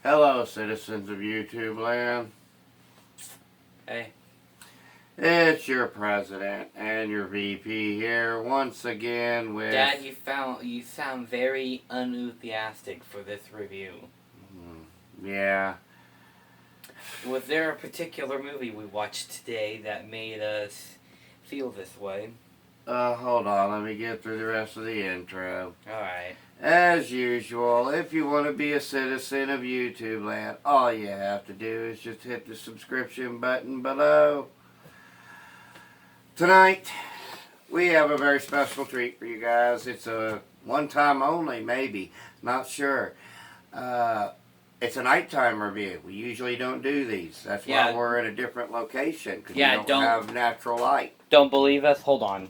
Hello, citizens of YouTube land. Hey. It's your president and your VP here once again with... Dad, you sound very unenthusiastic for this review. Yeah. Was there a particular movie we watched today that made us feel this way? Hold on, let me get through the rest of the intro. Alright. As usual, if you want to be a citizen of YouTube land, all you have to do is just hit the subscription button below. Tonight, we have a very special treat for you guys. It's a one-time only, maybe. Not sure. It's a nighttime review. We usually don't do these. That's why we're in a different location, because we don't have natural light. Don't believe us? Hold on.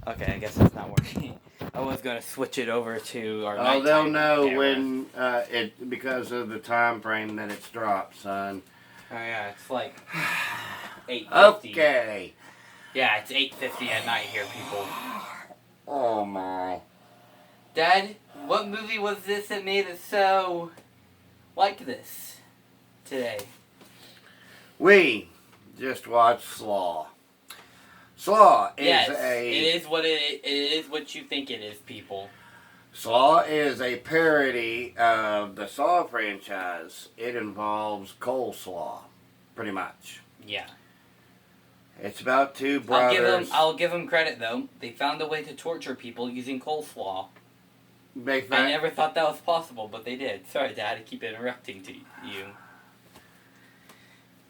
Okay, I guess that's not working. I was going to switch it over to our nighttime. Oh, they'll know camera. when because of the time frame that it's dropped, son. Oh yeah, it's like 8:50. Okay. Yeah, it's 8:50 at night here, people. Oh my. Dad, what movie was this that made us so like this today? We just watched Slaw. Slaw is it is what you think it is, people. Slaw is a parody of the Saw franchise. It involves coleslaw, pretty much. Yeah. It's about two brothers. I'll give them credit though. They found a way to torture people using coleslaw. I never thought that was possible, but they did. Sorry, Dad, I keep interrupting you.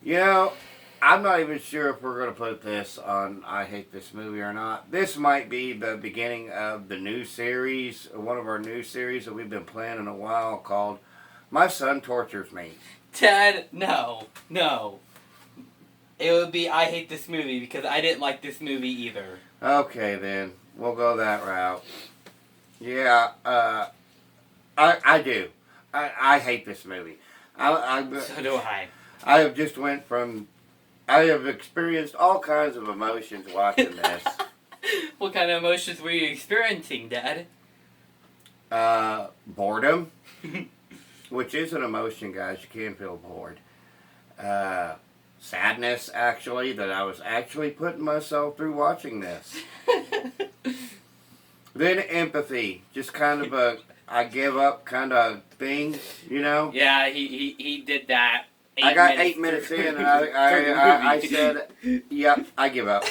You know, I'm not even sure if we're going to put this on I Hate This Movie or not. This might be the beginning of the new series, one of our new series that we've been planning a while called My Son Tortures Me. Dad, no. It would be I Hate This Movie because I didn't like this movie either. Okay, then. We'll go that route. Yeah, I do. I hate this movie. So do I. I have just went from... I have experienced all kinds of emotions watching this. What kind of emotions were you experiencing, Dad? Boredom, which is an emotion, guys. You can feel bored. Sadness, actually, that I was actually putting myself through watching this. Then empathy, just kind of a I give up kind of thing, you know? Yeah, he did that. I got 8 minutes in, and I said, yep, I give up.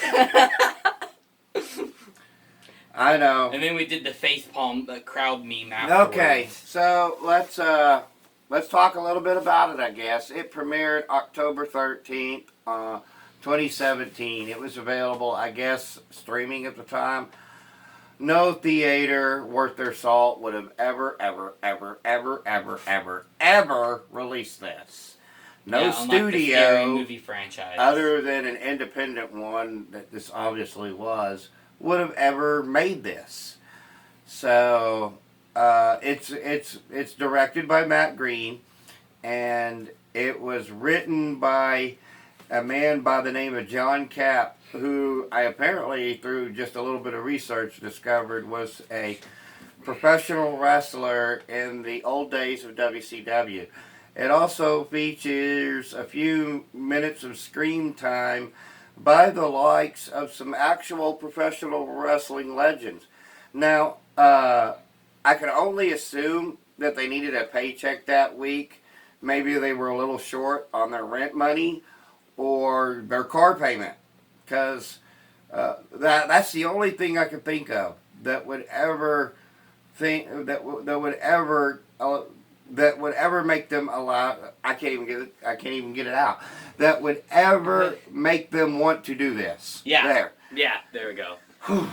I know. And then we did the facepalm crowd meme afterwards. Okay, so let's talk a little bit about it, I guess. It premiered October 13th, 2017. It was available, I guess, streaming at the time. No theater worth their salt would have ever released this. No studio, movie franchise, other than an independent one that this obviously was, would have ever made this. So it's directed by Matt Green, and it was written by a man by the name of John Capp, who I apparently, through just a little bit of research, discovered was a professional wrestler in the old days of WCW. It also features a few minutes of screen time by the likes of some actual professional wrestling legends. Now, I can only assume that they needed a paycheck that week. Maybe they were a little short on their rent money or their car payment. Because that's the only thing I can think of that would ever make them allow. I can't even get it out. That would ever make them want to do this. Yeah. There we go.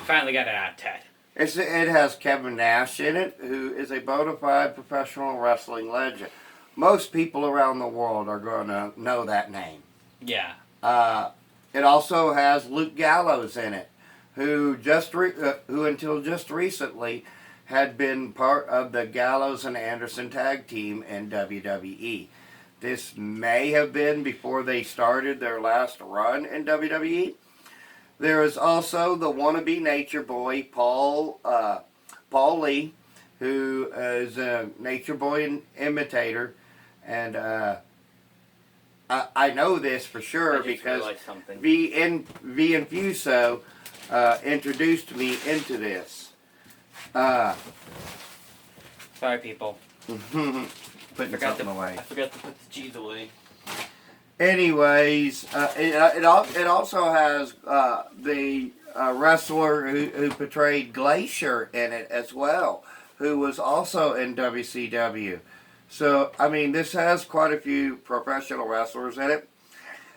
Finally got it out, Ted. It has Kevin Nash in it, who is a bona fide professional wrestling legend. Most people around the world are going to know that name. Yeah. It also has Luke Gallows in it, who until just recently had been part of the Gallows and Anderson tag team in WWE. This may have been before they started their last run in WWE. There is also the wannabe nature boy, Paul Lee, who is a nature boy imitator. And I know this for sure because V Infuso introduced me into this. Sorry, people. Putting something away. I forgot to put the cheese away. Anyways, it also has the wrestler who portrayed Glacier in it as well, who was also in WCW. So, I mean, this has quite a few professional wrestlers in it.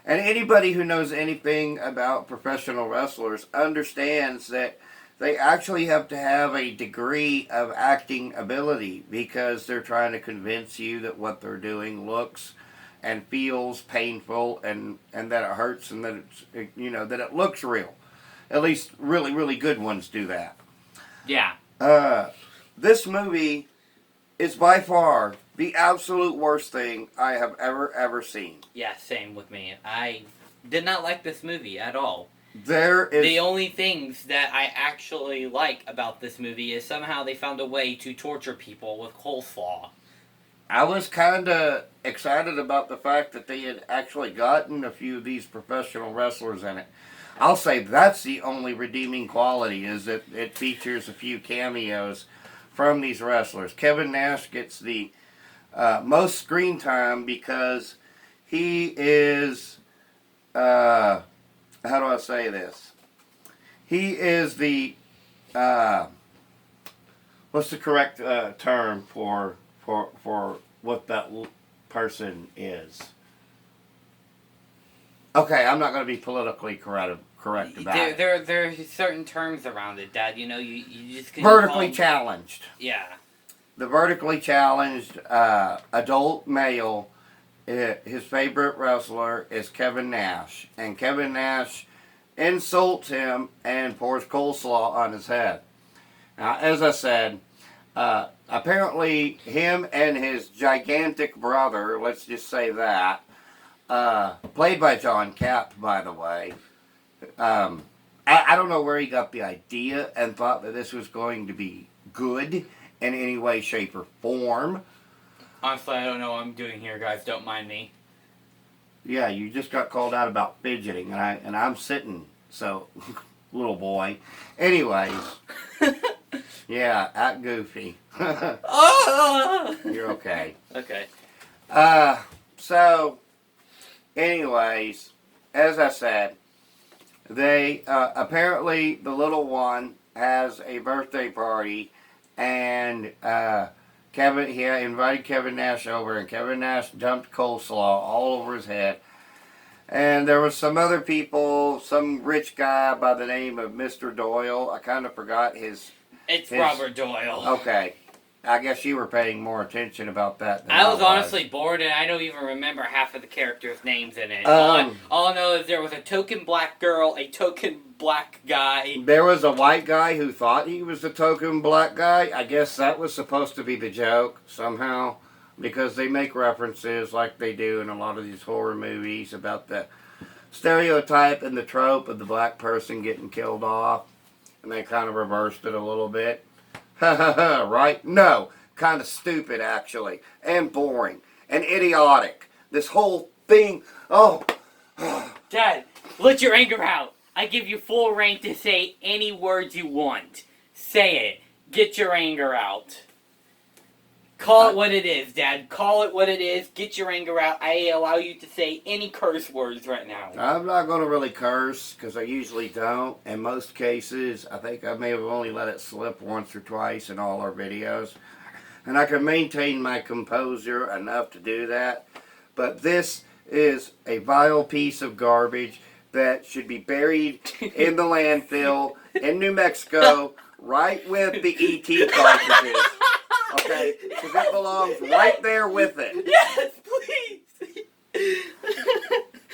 And anybody who knows anything about professional wrestlers understands that they actually have to have a degree of acting ability because they're trying to convince you that what they're doing looks and feels painful and that it hurts and that it's, you know, that it looks real. At least really, really good ones do that. Yeah. This movie is by far the absolute worst thing I have ever seen. Yeah, same with me. I did not like this movie at all. The only things that I actually like about this movie is somehow they found a way to torture people with coleslaw. I was kind of excited about the fact that they had actually gotten a few of these professional wrestlers in it. I'll say that's the only redeeming quality, is that it features a few cameos from these wrestlers. Kevin Nash gets the most screen time because he is, how do I say this? He is the, what's the correct term for what that person is? Okay, I'm not going to be politically correct about it. There are certain terms around it, Dad. You know, you just... Vertically challenged. Yeah. The vertically challenged adult male, his favorite wrestler is Kevin Nash. And Kevin Nash insults him and pours coleslaw on his head. Now, as I said, apparently him and his gigantic brother, let's just say that, played by John Capp, by the way. I don't know where he got the idea and thought that this was going to be good in any way, shape, or form. Honestly, I don't know what I'm doing here, guys. Don't mind me. Yeah, you just got called out about fidgeting, and I'm sitting, so, little boy. Anyways, yeah, act goofy. You're okay. Okay. So, anyways, as I said, they, apparently the little one has a birthday party, and he invited Kevin Nash over, and Kevin Nash dumped coleslaw all over his head. And there was some other people, some rich guy by the name of Mr. Doyle. I kind of forgot his... It's Robert Doyle. Okay. I guess you were paying more attention about that than I was honestly bored, and I don't even remember half of the characters' names in it. All I know is there was a token black girl, a token black guy. There was a white guy who thought he was the token black guy. I guess that was supposed to be the joke somehow, because they make references like they do in a lot of these horror movies about the stereotype and the trope of the black person getting killed off, and they kind of reversed it a little bit. Right? No. Kind of stupid, actually. And boring. And idiotic. This whole thing... Oh. Dad, let your anger out. I give you full reign to say any words you want. Say it. Get your anger out. Call it what it is, Dad. Call it what it is. Get your anger out. I allow you to say any curse words right now. I'm not going to really curse, because I usually don't. In most cases, I think I may have only let it slip once or twice in all our videos. And I can maintain my composure enough to do that. But this is a vile piece of garbage that should be buried in the landfill in New Mexico, right with the E.T. cartridges. Okay, because it belongs right there with it. Yes, please.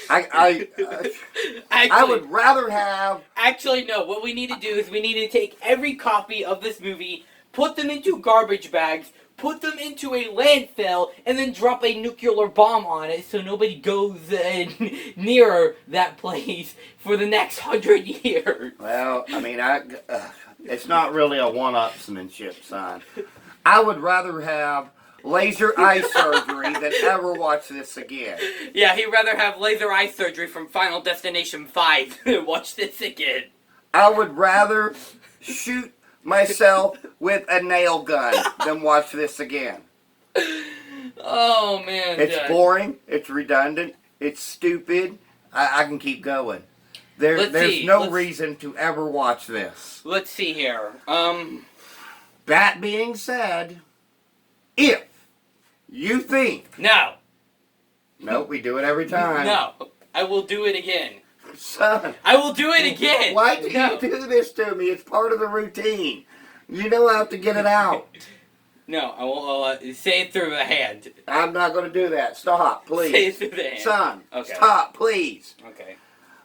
I would rather have... Actually, no. What we need to do is we need to take every copy of this movie, put them into garbage bags, put them into a landfill, and then drop a nuclear bomb on it so nobody goes near that place for the next 100 years. Well, I mean, it's not really a one-upsmanship, son. I would rather have laser eye surgery than ever watch this again. Yeah, he'd rather have laser eye surgery from Final Destination 5 than watch this again. I would rather shoot myself with a nail gun than watch this again. Oh, man. It's boring. It's redundant. It's stupid. I can keep going. There's no reason to ever watch this. Let's see here. That being said, if you think... No. Nope, we do it every time. No. I will do it again. Son. I will do it again. Why do you do this to me? It's part of the routine. You know I have to get it out. No, I won't. Say it through the hand. I'm not going to do that. Stop, please. Say it through the hand. Son, okay. Stop, please. Okay.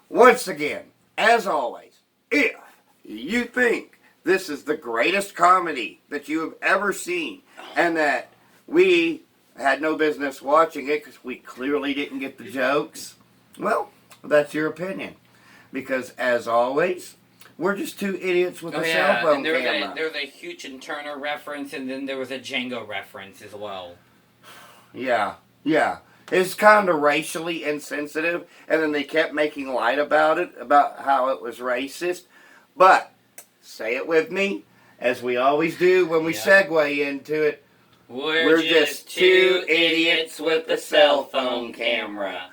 Once again, as always, if you think this is the greatest comedy that you have ever seen and that we had no business watching it because we clearly didn't get the jokes, well, that's your opinion. Because, as always, we're just two idiots with a cell phone camera. There was a Hugh and Turner reference, and then there was a Django reference as well. Yeah. It's kind of racially insensitive, and then they kept making light about it, about how it was racist. But, say it with me, as we always do when we segue into it, we're just two idiots with a cell phone camera.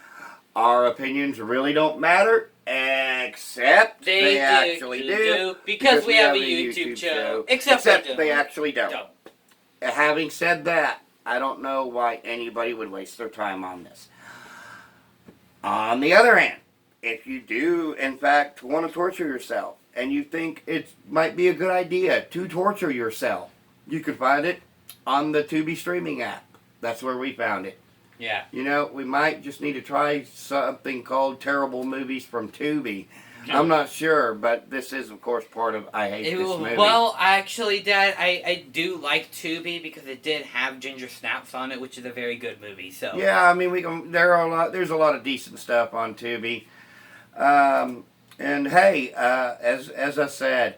Our opinions really don't matter, except they actually do. Because we have a YouTube show. Except they actually don't. Having said that, I don't know why anybody would waste their time on this. On the other hand, if you do, in fact, want to torture yourself, and you think it might be a good idea to torture yourself, you can find it on the Tubi streaming app. That's where we found it. Yeah. You know, we might just need to try something called Terrible Movies from Tubi. I'm not sure, but this is, of course, part of I Hate This Movie. Well, actually, Dad, I do like Tubi because it did have Ginger Snaps on it, which is a very good movie. So yeah, I mean, there's a lot of decent stuff on Tubi. And hey, as I said,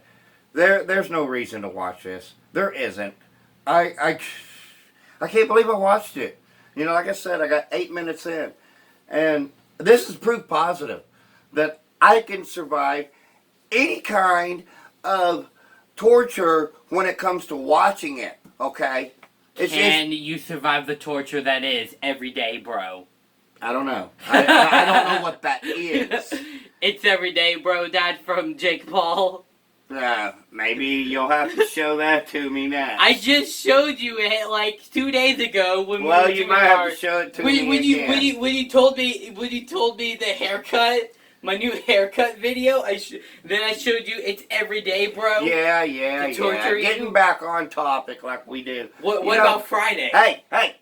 there's no reason to watch this. There isn't. I can't believe I watched it. You know, like I said, I got 8 minutes in. And this is proof positive that I can survive any kind of torture when it comes to watching it, okay? Can you survive the torture that is every day, bro? I don't know. I don't know what that is. It's every day, bro, Dad, from Jake Paul. Maybe you'll have to show that to me next. I just showed you it like 2 days ago when well, you might have to show it to me again. When you told me the haircut, my new haircut video, then I showed you it's every day, bro. Yeah. Getting back on topic like we do. What about Friday? Hey,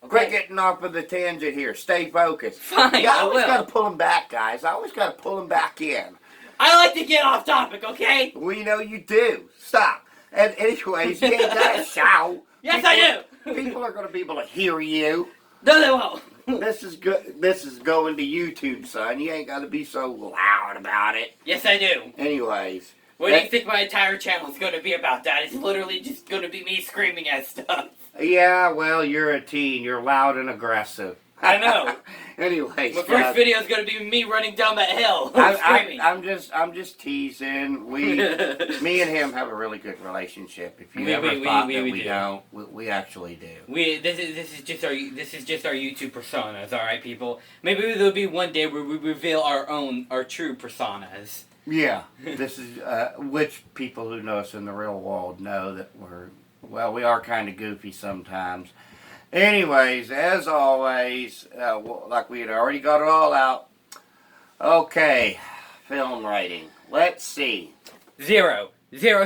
quit getting off of the tangent here. Stay focused. Fine, I always got to pull them back, guys. I always got to pull them back in. I like to get off topic, okay? We know you do. Stop. And anyways, you ain't got to shout. Yes, I do. People are going to be able to hear you. No, they won't. This is good. This is going to YouTube, son. You ain't got to be so loud about it. Yes, I do. Anyways. What do you think my entire channel is going to be about, Dad? It's literally just going to be me screaming at stuff. Yeah, well, you're a teen. You're loud and aggressive. I know. Anyways, my first video is going to be me running down that hill. I'm just teasing. Me and him have a really good relationship. If you ever thought that we don't, we actually do. This is just our YouTube personas, all right, people. Maybe there'll be one day where we reveal our true personas. Yeah, this is which people who know us in the real world know that we are kind of goofy sometimes. Anyways, as always, like we had already got it all out. Okay, film rating. Let's see. 0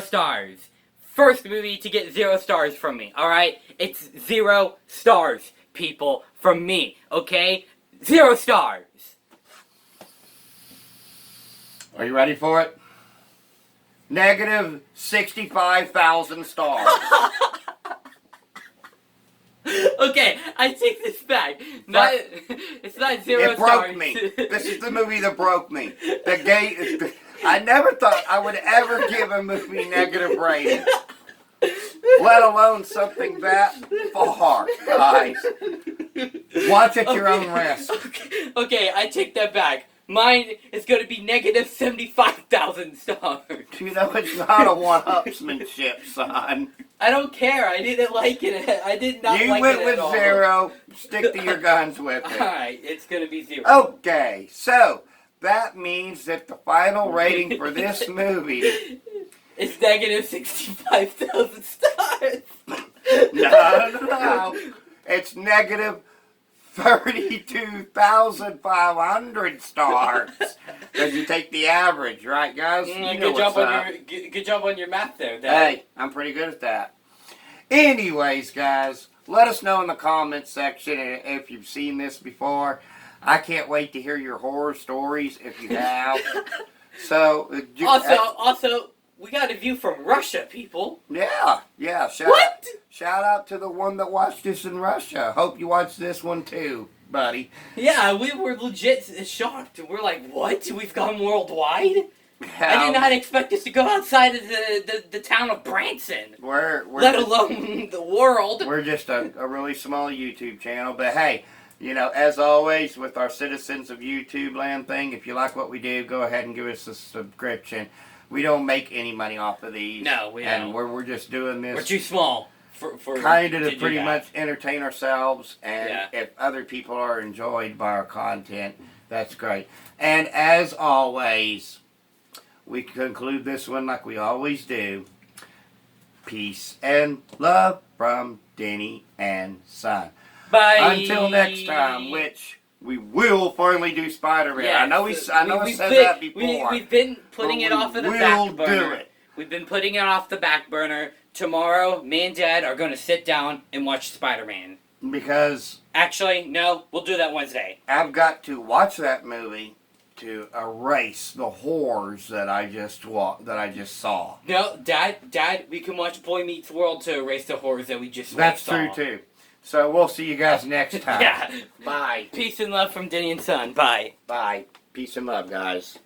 stars. First movie to get 0 stars from me, alright? It's 0 stars, people, from me, okay? 0 stars. Are you ready for it? Negative 65,000 stars. Okay, I take this back. Not, it's not 0 It broke stars. me. This is the movie that broke me. The gate. I never thought I would ever give a movie negative rating, let alone something that far, guys. Watch at your own risk. Okay, I take that back. Mine is going to be negative 75,000 stars. You know, it's not a one-upsmanship, son. I don't care. I didn't like it. I did not You like went it with at all. 0. Stick to your guns with it. Alright, it's going to be 0. Okay, so that means that the final rating for this movie... It's negative 65,000 stars. No. It's negative 32,500 stars. Because you take the average, right, guys? You know Good job on your math there, Dad. Hey, I'm pretty good at that. Anyways, guys, let us know in the comments section if you've seen this before. I can't wait to hear your horror stories if you have. So, Also, we got a view from Russia, people. yeah. Shout out to the one that watched this in Russia. Hope you watched this one too, buddy. Yeah, we were legit shocked. We're like, what? We've gone worldwide? I did not expect us to go outside of the town of Branson. Let alone the world. We're just a really small YouTube channel. But hey, you know, as always, with our Citizens of YouTube Land thing, if you like what we do, go ahead and give us a subscription. We don't make any money off of these. No, we don't. And we're just doing this. We're too small for kind of to do pretty that. much entertain ourselves. And Yeah. if other people are enjoyed by our content, that's great. And as always, we conclude this one like we always do. Peace and love from Denny and Son. Bye. Until next time, which we will finally do Spider-Man. Yes. I know I said that before. We've been putting it off of the back burner. We'll do it. We've been putting it off the back burner. Tomorrow, me and Dad are going to sit down and watch Spider-Man. Because Actually, no, we'll do that Wednesday. I've got to watch that movie to erase the horrors that I just saw. No, Dad, we can watch Boy Meets World to erase the horrors that we just That's saw. true too. So we'll see you guys next time. Yeah. Bye. Peace and love from Denny and Son. Bye. Bye. Peace and love, guys.